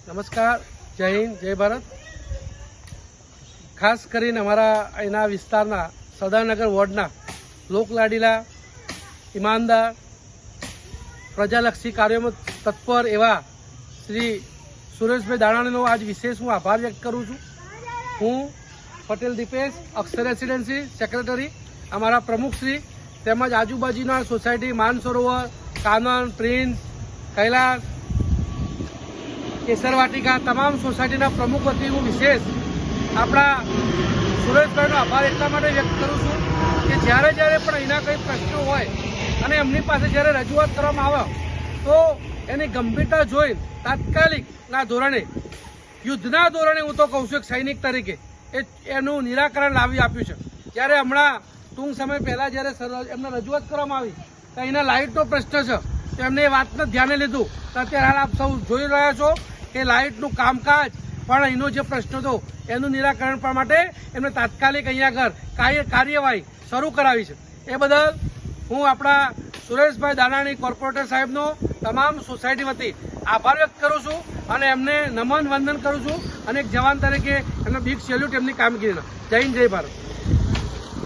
નમસ્કાર, જય હિન્દ, જય ભારત. ખાસ કરીને અમારા અહીંના વિસ્તારના સરદારનગર વોર્ડના લોકલાડીલા, ઈમાનદાર, પ્રજાલક્ષી કાર્યોમાં તત્પર એવા શ્રી સુરેશભાઈ દાણાણીનો આજ વિશેષ હું આભાર વ્યક્ત કરું છું. હું પટેલ દીપેશ, અક્ષર રેસિડેન્સી સેક્રેટરી, અમારા પ્રમુખશ્રી તેમજ આજુબાજુના સોસાયટી માનસરોવર, કાનન, પ્રિન્સ, કૈલાસ, કેસરવાટિકા તમામ સોસાયટીના પ્રમુખ વતી હું વિશેષ આપણા સુરેશભાઈનો આભાર એટલા માટે વ્યક્ત કરું છું કે જ્યારે પણ અહીંના કંઈ પ્રશ્નો હોય અને એમની પાસે જ્યારે રજૂઆત કરવામાં આવે તો એની ગંભીરતા જોઈ તાત્કાલિકના ધોરણે, યુદ્ધના ધોરણે હું તો કહું છું એક સૈનિક તરીકે એનું નિરાકરણ લાવી આપ્યું છે. જ્યારે હમણાં ટૂંક સમય પહેલાં જ્યારે એમને રજૂઆત કરવામાં આવી તો અહીંના લાઇટનો પ્રશ્ન છે તો એમને એ વાતને ધ્યાને લીધું તો અત્યારે હાલ આપ સૌ જોઈ રહ્યા છો કે લાઇટનું કામકાજ પણ અહીંનો જે પ્રશ્ન હતો એનું નિરાકરણ કરવા માટે એમને તાત્કાલિક અહીંયા આગળ કાર્યવાહી શરૂ કરાવી છે. એ બદલ હું આપણા સુરેશભાઈ દાણાણી કોર્પોરેટર સાહેબનો તમામ સોસાયટી વતી આભાર વ્યક્ત કરું છું અને એમને નમન વંદન કરું છું અને એક જવાન તરીકે એમને બિગ સેલ્યુટ એમની કામગીરીનો. જય હિન્દ, જય ભારત.